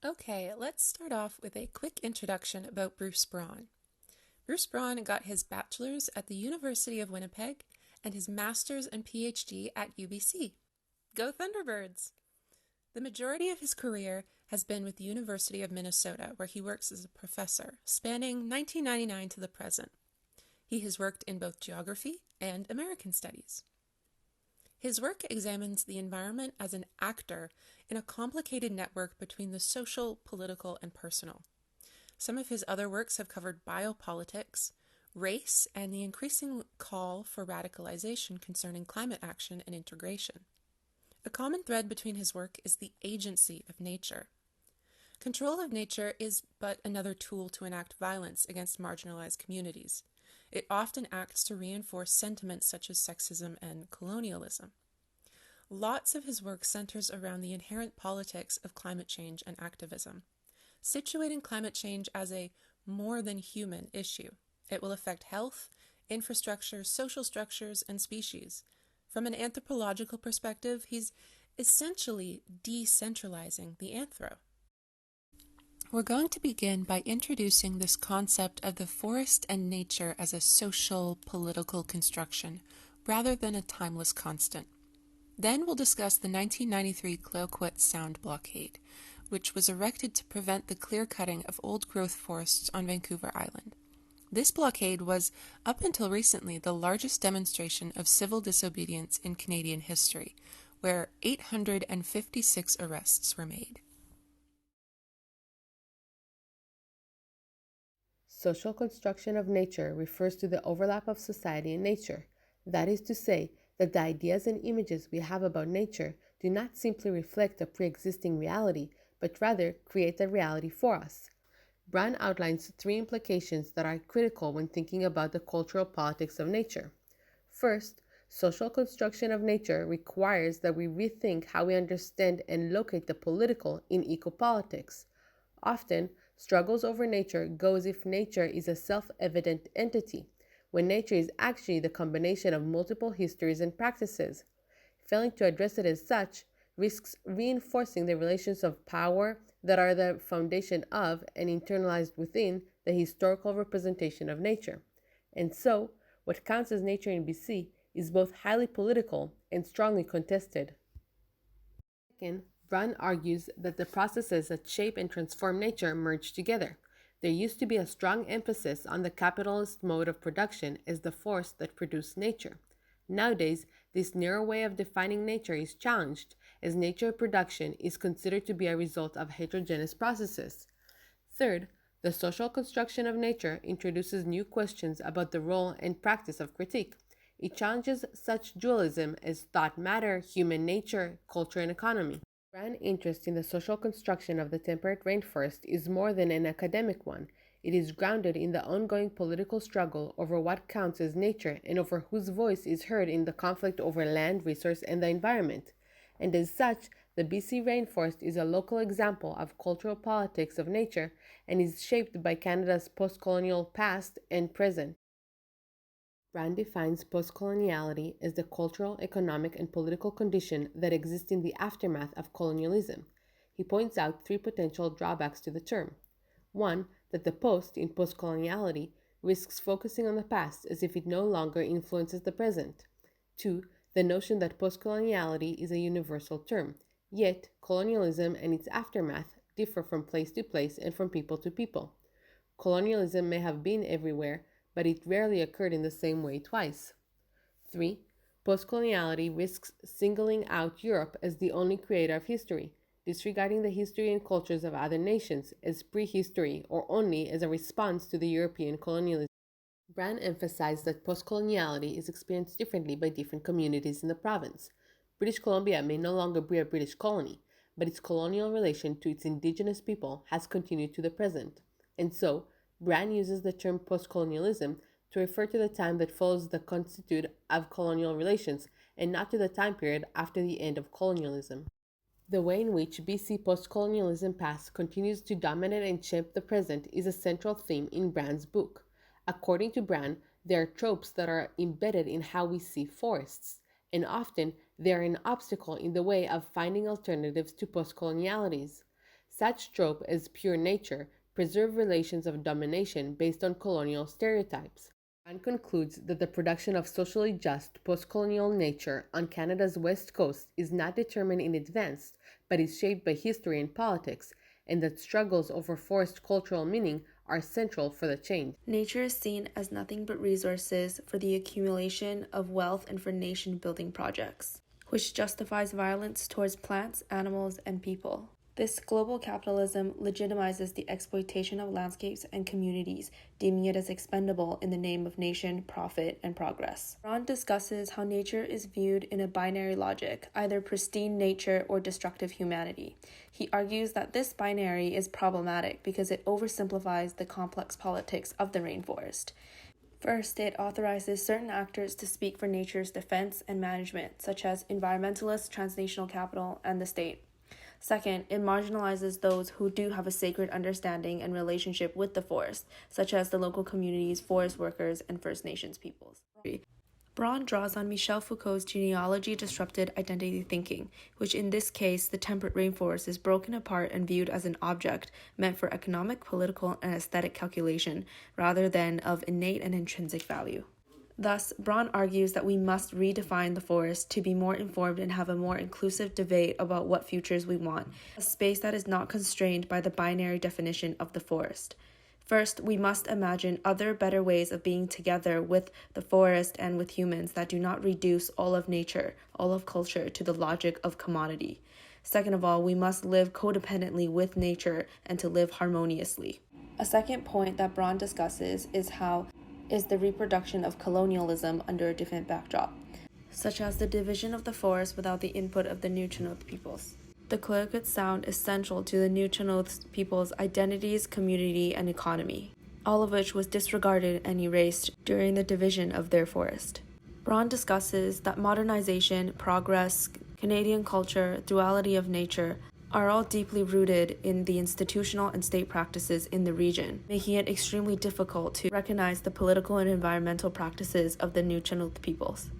Okay, let's start off with a quick introduction about Bruce Braun. Bruce Braun got his bachelor's at the University of Winnipeg and his master's and PhD at UBC. Go Thunderbirds! The majority of his career has been with the University of Minnesota, where he works as a professor, spanning 1999 to the present. He has worked in both geography and American studies. His work examines the environment as an actor in a complicated network between the social, political, and personal. Some of his other works have covered biopolitics, race, and the increasing call for radicalization concerning climate action and integration. A common thread between his work is the agency of nature. Control of nature is but another tool to enact violence against marginalized communities. It often acts to reinforce sentiments such as sexism and colonialism. Lots of his work centers around the inherent politics of climate change and activism, situating climate change as a more than human issue. It will affect health, infrastructure, social structures, and species. From an anthropological perspective, he's essentially decentralizing the anthro. We're going to begin by introducing this concept of the forest and nature as a social, political construction, rather than a timeless constant. Then we'll discuss the 1993 Clayoquot Sound blockade, which was erected to prevent the clear-cutting of old-growth forests on Vancouver Island. This blockade was, up until recently, the largest demonstration of civil disobedience in Canadian history, where 856 arrests were made. Social construction of nature refers to the overlap of society and nature. That is to say, that the ideas and images we have about nature do not simply reflect a pre-existing reality, but rather create a reality for us. Braun outlines three implications that are critical when thinking about the cultural politics of nature. First, social construction of nature requires that we rethink how we understand and locate the political in ecopolitics. Often, struggles over nature go as if nature is a self-evident entity, when nature is actually the combination of multiple histories and practices. Failing to address it as such risks reinforcing the relations of power that are the foundation of and internalized within the historical representation of nature. And so, what counts as nature in BC is both highly political and strongly contested. Second, Braun argues that the processes that shape and transform nature merge together. There used to be a strong emphasis on the capitalist mode of production as the force that produced nature. Nowadays, this narrow way of defining nature is challenged, as nature production is considered to be a result of heterogeneous processes. Third, the social construction of nature introduces new questions about the role and practice of critique. It challenges such dualism as thought matter, human nature, culture, and economy. Braun's interest in the social construction of the temperate rainforest is more than an academic one. It is grounded in the ongoing political struggle over what counts as nature and over whose voice is heard in the conflict over land, resource, and the environment. And as such, the BC rainforest is a local example of cultural politics of nature and is shaped by Canada's post-colonial past and present. Braun defines postcoloniality as the cultural, economic, and political condition that exists in the aftermath of colonialism. He points out three potential drawbacks to the term. One, that the post in postcoloniality risks focusing on the past as if it no longer influences the present. Two, the notion that postcoloniality is a universal term, yet colonialism and its aftermath differ from place to place and from people to people. Colonialism may have been everywhere, but it rarely occurred in the same way twice. 3. Postcoloniality risks singling out Europe as the only creator of history, disregarding the history and cultures of other nations as prehistory or only as a response to the European colonialism. Braun emphasized that postcoloniality is experienced differently by different communities in the province. British Columbia may no longer be a British colony, but its colonial relation to its indigenous people has continued to the present. And so, Braun uses the term postcolonialism to refer to the time that follows the constitute of colonial relations and not to the time period after the end of colonialism. The way in which BC postcolonialism past continues to dominate and shape the present is a central theme in Braun's book. According to Braun, there are tropes that are embedded in how we see forests, and often they are an obstacle in the way of finding alternatives to postcolonialities. Such trope as pure nature preserve relations of domination based on colonial stereotypes, and concludes that the production of socially just post-colonial nature on Canada's west coast is not determined in advance, but is shaped by history and politics, and that struggles over forest cultural meaning are central for the change. Nature is seen as nothing but resources for the accumulation of wealth and for nation-building projects, which justifies violence towards plants, animals, and people. This global capitalism legitimizes the exploitation of landscapes and communities, deeming it as expendable in the name of nation, profit, and progress. Braun discusses how nature is viewed in a binary logic, either pristine nature or destructive humanity. He argues that this binary is problematic because it oversimplifies the complex politics of the rainforest. First, it authorizes certain actors to speak for nature's defense and management, such as environmentalists, transnational capital, and the state. Second, it marginalizes those who do have a sacred understanding and relationship with the forest, such as the local communities, forest workers, and First Nations peoples. Braun draws on Michel Foucault's genealogy-disrupted identity thinking, which in this case, the temperate rainforest is broken apart and viewed as an object meant for economic, political, and aesthetic calculation, rather than of innate and intrinsic value. Thus, Braun argues that we must redefine the forest to be more informed and have a more inclusive debate about what futures we want, a space that is not constrained by the binary definition of the forest. First, we must imagine other better ways of being together with the forest and with humans that do not reduce all of nature, all of culture to the logic of commodity. Second of all, we must live codependently with nature and to live harmoniously. A second point that Braun discusses is the reproduction of colonialism under a different backdrop, such as the division of the forest without the input of the Nuu-chah-nulth peoples. The Quileute sound is central to the Nuu-chah-nulth people's identities, community, and economy, all of which was disregarded and erased during the division of their forest. Braun discusses that modernization, progress, Canadian culture, duality of nature, are all deeply rooted in the institutional and state practices in the region, making it extremely difficult to recognize the political and environmental practices of the Nuu-chah-nulth peoples.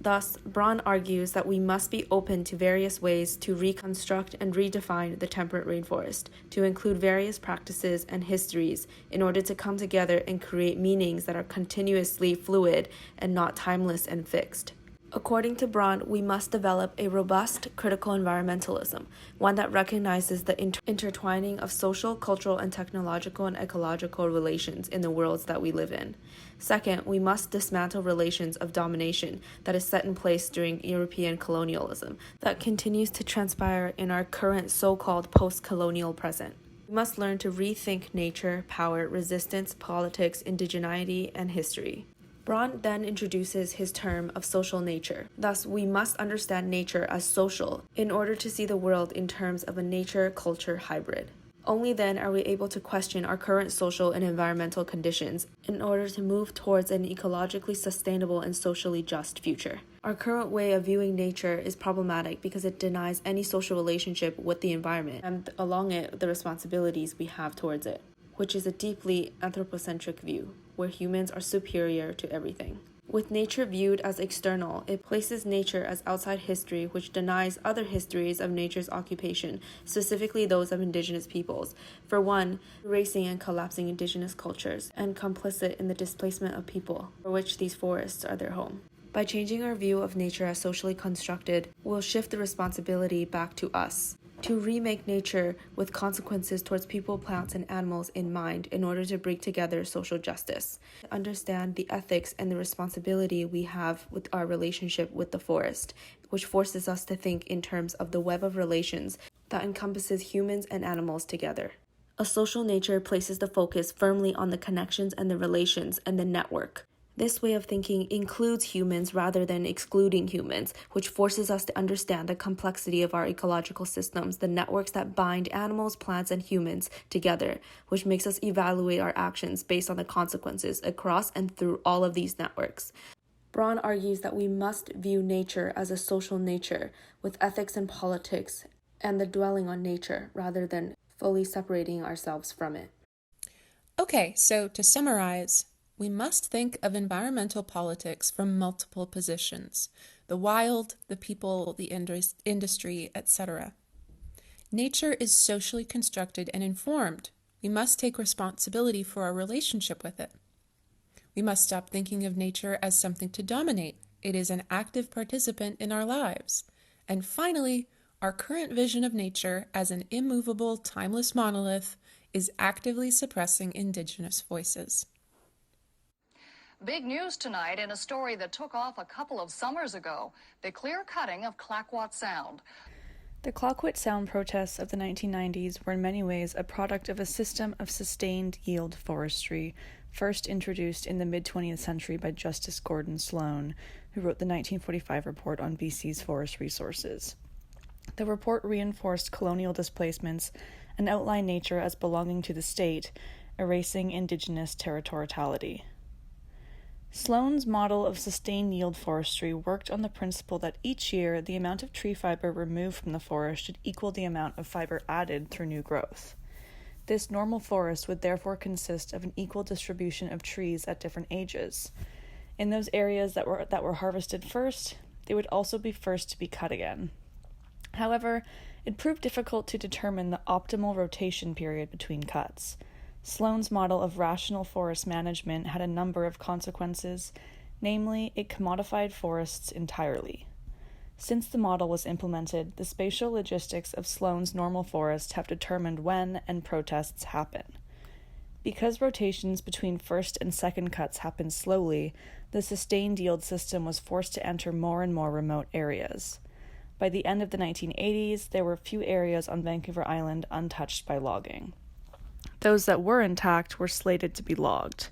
Thus, Braun argues that we must be open to various ways to reconstruct and redefine the temperate rainforest, to include various practices and histories in order to come together and create meanings that are continuously fluid and not timeless and fixed. According to Braun, we must develop a robust critical environmentalism, one that recognizes the intertwining of social, cultural, and technological and ecological relations in the worlds that we live in. Second, we must dismantle relations of domination that is set in place during European colonialism that continues to transpire in our current so-called post-colonial present. We must learn to rethink nature, power, resistance, politics, indigeneity, and history. Braun then introduces his term of social nature. Thus, we must understand nature as social in order to see the world in terms of a nature-culture hybrid. Only then are we able to question our current social and environmental conditions in order to move towards an ecologically sustainable and socially just future. Our current way of viewing nature is problematic because it denies any social relationship with the environment and along it the responsibilities we have towards it, which is a deeply anthropocentric view, where humans are superior to everything. With nature viewed as external, it places nature as outside history, which denies other histories of nature's occupation, specifically those of indigenous peoples. For one, erasing and collapsing indigenous cultures, and complicit in the displacement of people, for which these forests are their home. By changing our view of nature as socially constructed, we'll shift the responsibility back to us, to remake nature with consequences towards people, plants, and animals in mind in order to bring together social justice, to understand the ethics and the responsibility we have with our relationship with the forest, which forces us to think in terms of the web of relations that encompasses humans and animals together. A social nature places the focus firmly on the connections and the relations and the network. This way of thinking includes humans rather than excluding humans, which forces us to understand the complexity of our ecological systems, the networks that bind animals, plants, and humans together, which makes us evaluate our actions based on the consequences across and through all of these networks. Braun argues that we must view nature as a social nature, with ethics and politics, and the dwelling on nature, rather than fully separating ourselves from it. Okay, so to summarize, we must think of environmental politics from multiple positions: the wild, the people, the industry, etc. Nature is socially constructed and informed. We must take responsibility for our relationship with it. We must stop thinking of nature as something to dominate. It is an active participant in our lives. And finally, our current vision of nature as an immovable, timeless monolith is actively suppressing Indigenous voices. Big news tonight in a story that took off a couple of summers ago, the clear cutting of Clayoquot Sound. The Clayoquot Sound protests of the 1990s were in many ways a product of a system of sustained yield forestry, first introduced in the mid-20th century by Justice Gordon Sloan, who wrote the 1945 report on BC's forest resources. The report reinforced colonial displacements and outlined nature as belonging to the state, erasing Indigenous territoriality. Sloan's model of sustained yield forestry worked on the principle that each year the amount of tree fiber removed from the forest should equal the amount of fiber added through new growth. This normal forest would therefore consist of an equal distribution of trees at different ages. In those areas that were harvested first, they would also be first to be cut again. However, it proved difficult to determine the optimal rotation period between cuts. Sloan's model of rational forest management had a number of consequences, namely, it commodified forests entirely. Since the model was implemented, the spatial logistics of Sloan's normal forest have determined when and protests happen. Because rotations between first and second cuts happen slowly, the sustained yield system was forced to enter more and more remote areas. By the end of the 1980s, there were few areas on Vancouver Island untouched by logging. Those that were intact were slated to be logged.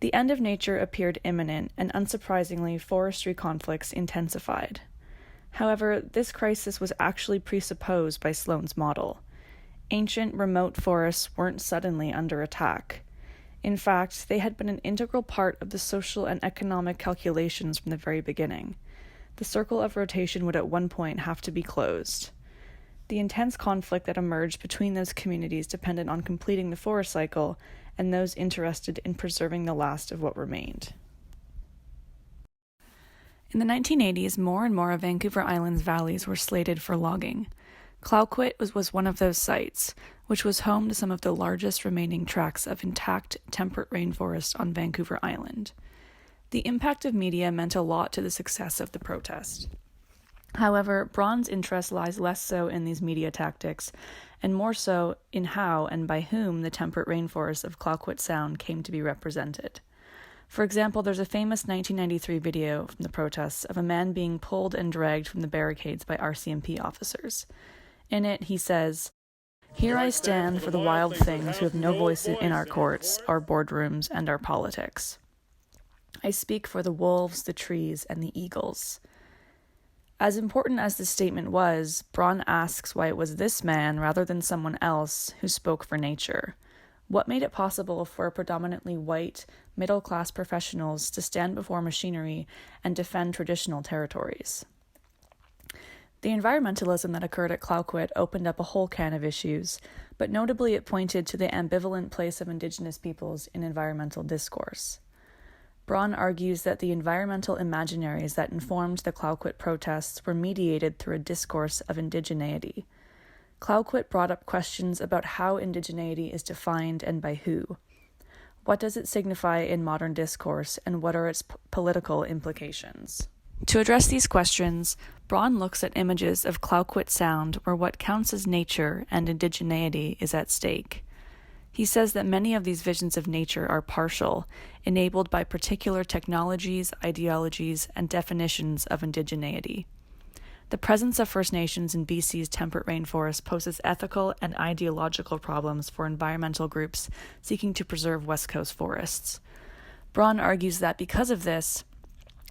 The end of nature appeared imminent, and unsurprisingly, forestry conflicts intensified. However, this crisis was actually presupposed by Sloan's model. Ancient, remote forests weren't suddenly under attack. In fact, they had been an integral part of the social and economic calculations from the very beginning. The circle of rotation would at one point have to be closed. The intense conflict that emerged between those communities depended on completing the forest cycle and those interested in preserving the last of what remained. In the 1980s, more and more of Vancouver Island's valleys were slated for logging. Clayoquot was one of those sites, which was home to some of the largest remaining tracts of intact temperate rainforest on Vancouver Island. The impact of media meant a lot to the success of the protest. However, Braun's interest lies less so in these media tactics, and more so in how and by whom the temperate rainforests of Clayoquot Sound came to be represented. For example, there's a famous 1993 video from the protests of a man being pulled and dragged from the barricades by RCMP officers. In it, he says, "Here I stand for the wild things who have no voice in our courts, our boardrooms, and our politics. I speak for the wolves, the trees, and the eagles." As important as this statement was, Braun asks why it was this man, rather than someone else, who spoke for nature. What made it possible for predominantly white, middle-class professionals to stand before machinery and defend traditional territories? The environmentalism that occurred at Clayoquot opened up a whole can of issues, but notably it pointed to the ambivalent place of Indigenous peoples in environmental discourse. Braun argues that the environmental imaginaries that informed the Clayoquot protests were mediated through a discourse of indigeneity. Clayoquot brought up questions about how indigeneity is defined and by who. What does it signify in modern discourse, and what are its political implications? To address these questions, Braun looks at images of Clayoquot Sound where what counts as nature and indigeneity is at stake. He says that many of these visions of nature are partial, enabled by particular technologies, ideologies, and definitions of indigeneity. The presence of First Nations in BC's temperate rainforest poses ethical and ideological problems for environmental groups seeking to preserve West Coast forests. Braun argues that because of this,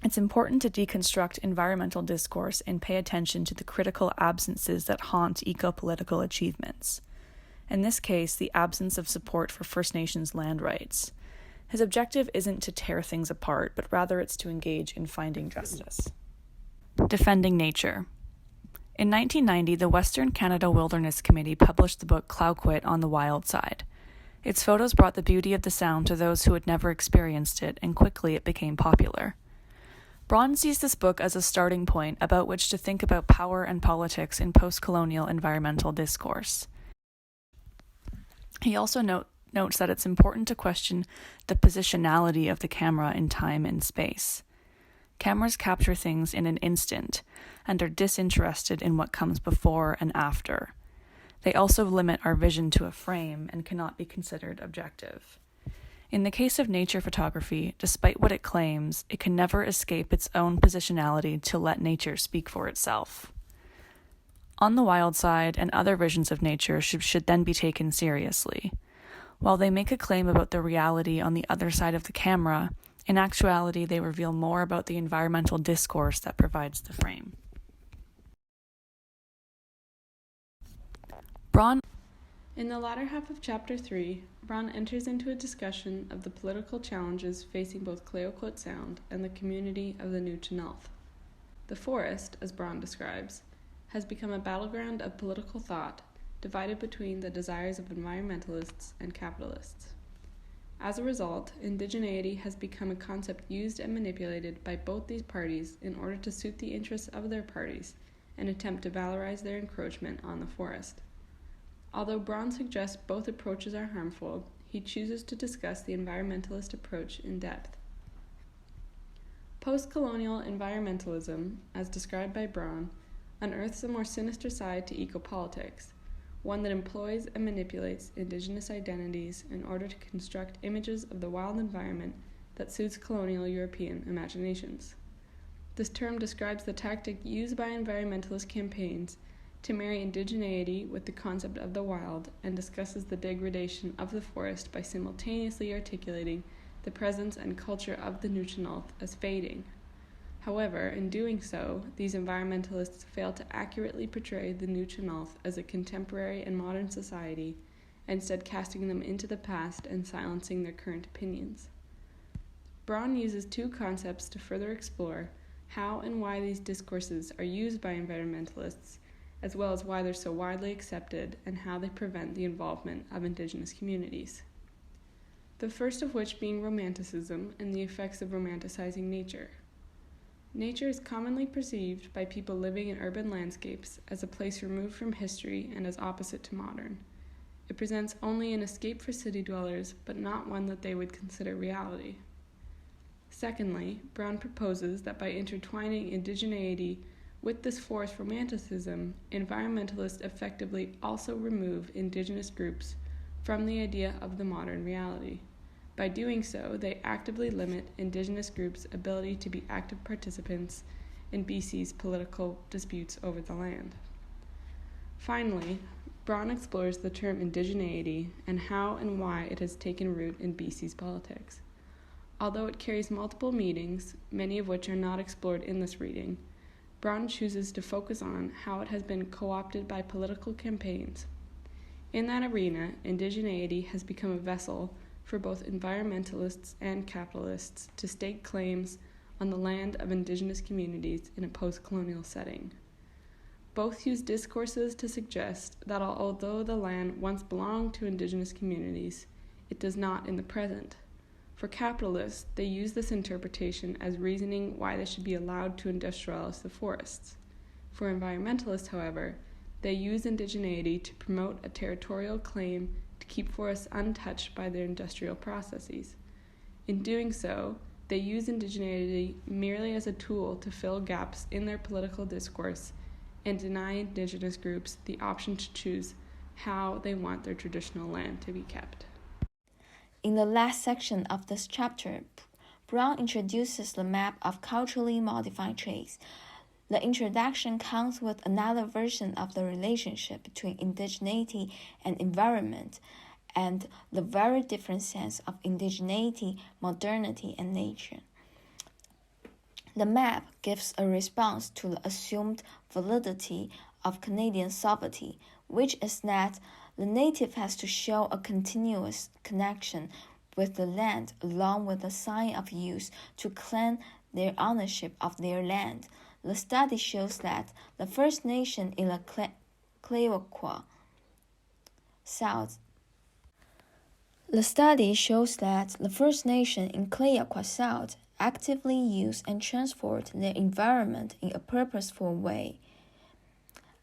it's important to deconstruct environmental discourse and pay attention to the critical absences that haunt eco-political achievements. In this case, the absence of support for First Nations land rights. His objective isn't to tear things apart, but rather it's to engage in finding justice. Defending nature. In 1990, the Western Canada Wilderness Committee published the book Clayoquot on the Wild Side. Its photos brought the beauty of the sound to those who had never experienced it, and quickly it became popular. Braun sees this book as a starting point about which to think about power and politics in post-colonial environmental discourse. He also notes that it's important to question the positionality of the camera in time and space. Cameras capture things in an instant and are disinterested in what comes before and after. They also limit our vision to a frame and cannot be considered objective. In the case of nature photography, despite what it claims, it can never escape its own positionality to let nature speak for itself. On the Wild Side and other visions of nature should then be taken seriously. While they make a claim about the reality on the other side of the camera, in actuality they reveal more about the environmental discourse that provides the frame. Braun. In the latter half of Chapter 3, Braun enters into a discussion of the political challenges facing both Clayoquot Sound and the community of the New Chenalth. The forest, as Braun describes, has become a battleground of political thought, divided between the desires of environmentalists and capitalists. As a result, indigeneity has become a concept used and manipulated by both these parties in order to suit the interests of their parties and attempt to valorize their encroachment on the forest. Although Braun suggests both approaches are harmful, he chooses to discuss the environmentalist approach in depth. Post-colonial environmentalism, as described by Braun, unearths a more sinister side to ecopolitics, one that employs and manipulates indigenous identities in order to construct images of the wild environment that suits colonial European imaginations. This term describes the tactic used by environmentalist campaigns to marry indigeneity with the concept of the wild, and discusses the degradation of the forest by simultaneously articulating the presence and culture of the New Chenalth as fading. However, in doing so, these environmentalists fail to accurately portray the New Chenalth as a contemporary and modern society, instead casting them into the past and silencing their current opinions. Braun uses two concepts to further explore how and why these discourses are used by environmentalists, as well as why they're so widely accepted and how they prevent the involvement of indigenous communities. The first of which being romanticism and the effects of romanticizing nature. Nature is commonly perceived by people living in urban landscapes as a place removed from history and as opposite to modern. It presents only an escape for city dwellers, but not one that they would consider reality. Secondly, Braun proposes that by intertwining indigeneity with this forest romanticism, environmentalists effectively also remove indigenous groups from the idea of the modern reality. By doing so, they actively limit indigenous groups' ability to be active participants in BC's political disputes over the land. Finally, Braun explores the term indigeneity and how and why it has taken root in BC's politics. Although it carries multiple meanings, many of which are not explored in this reading, Braun chooses to focus on how it has been co-opted by political campaigns. In that arena, indigeneity has become a vessel for both environmentalists and capitalists to stake claims on the land of indigenous communities in a post-colonial setting. Both use discourses to suggest that although the land once belonged to indigenous communities, it does not in the present. For capitalists, they use this interpretation as reasoning why they should be allowed to industrialize the forests. For environmentalists, however, they use indigeneity to promote a territorial claim to keep forests untouched by their industrial processes. In doing so, they use indigeneity merely as a tool to fill gaps in their political discourse and deny indigenous groups the option to choose how they want their traditional land to be kept. In the last section of this chapter, Braun introduces the map of culturally modified traits. The introduction comes with another version of the relationship between indigeneity and environment, and the very different sense of indigeneity, modernity, and nature. The map gives a response to the assumed validity of Canadian sovereignty, which is that the native has to show a continuous connection with the land along with a sign of use to claim their ownership of their land. The study shows that the First Nation in the Clayoquot South The study shows that the First Nation in Clayoquot South actively use and transport their environment in a purposeful way.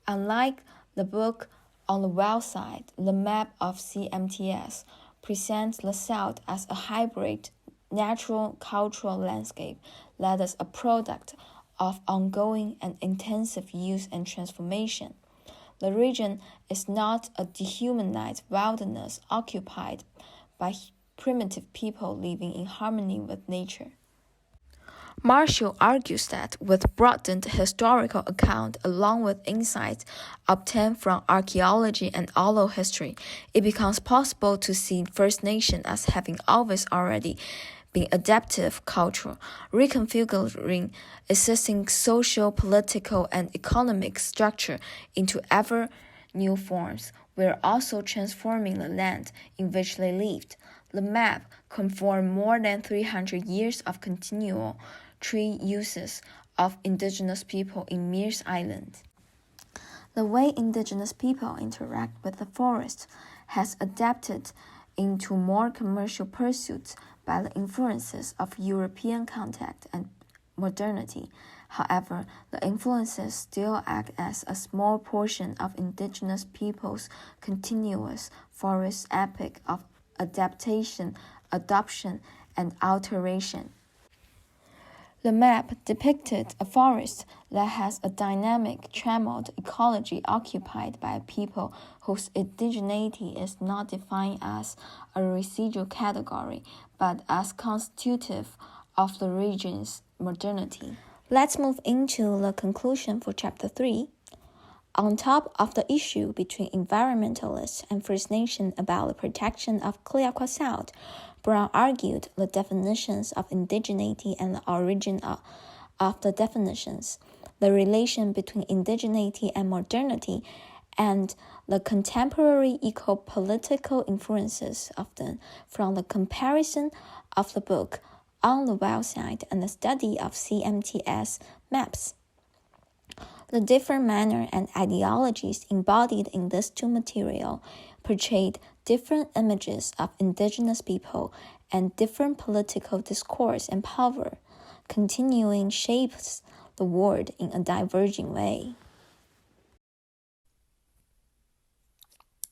Unlike the book On the Wild Side, the map of CMTS presents the South as a hybrid natural cultural landscape that is a product of ongoing and intensive use and transformation. The region is not a dehumanized wilderness occupied by primitive people living in harmony with nature. Marshall argues that with broadened historical account along with insights obtained from archaeology and oral history, it becomes possible to see First Nation as having always already been adaptive culture, reconfiguring existing social, political, and economic structure into ever new forms, while also transforming the land in which they lived. The map confirmed more than 300 years of continual tree uses of indigenous people in Mears Island. The way indigenous people interact with the forest has adapted into more commercial pursuits by the influences of European contact and modernity. However, the influences still act as a small portion of indigenous people's continuous forest epic of adaptation, adoption, and alteration. The map depicted a forest that has a dynamic, trammeled ecology occupied by a people whose indigeneity is not defined as a residual category, but as constitutive of the region's modernity. Let's move into the conclusion for Chapter 3. On top of the issue between environmentalists and First Nation about the protection of Clearwater Sound, Braun argued the definitions of indigeneity and the origin of the definitions, the relation between indigeneity and modernity, and the contemporary eco-political influences of them from the comparison of the book On the Wild Side and the study of CMTS maps. The different manner and ideologies embodied in this two material portrayed different images of indigenous people and different political discourse and power, continuing shapes the world in a diverging way.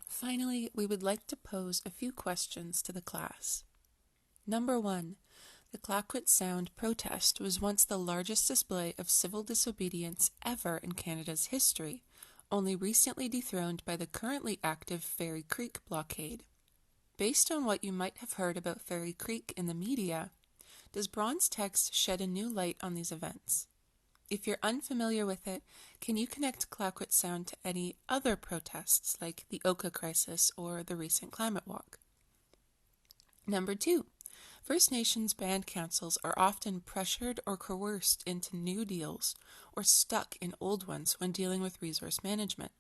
Finally, we would like to pose a few questions to the class. Number 1. The Clayoquot Sound protest was once the largest display of civil disobedience ever in Canada's history, only recently dethroned by the currently active Fairy Creek blockade. Based on what you might have heard about Fairy Creek in the media, does Braun's text shed a new light on these events? If you're unfamiliar with it, can you connect Clayoquot Sound to any other protests like the Oka crisis or the recent climate walk? Number 2. First Nations band councils are often pressured or coerced into new deals or stuck in old ones when dealing with resource management.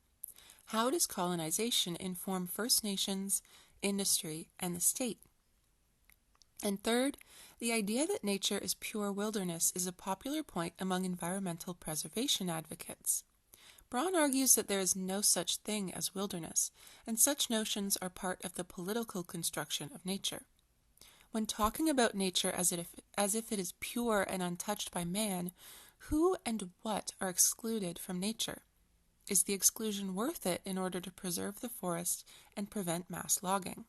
How does colonization inform First Nations, industry, and the state? And third, the idea that nature is pure wilderness is a popular point among environmental preservation advocates. Braun argues that there is no such thing as wilderness, and such notions are part of the political construction of nature. When talking about nature as if it is pure and untouched by man, who and what are excluded from nature? Is the exclusion worth it in order to preserve the forest and prevent mass logging?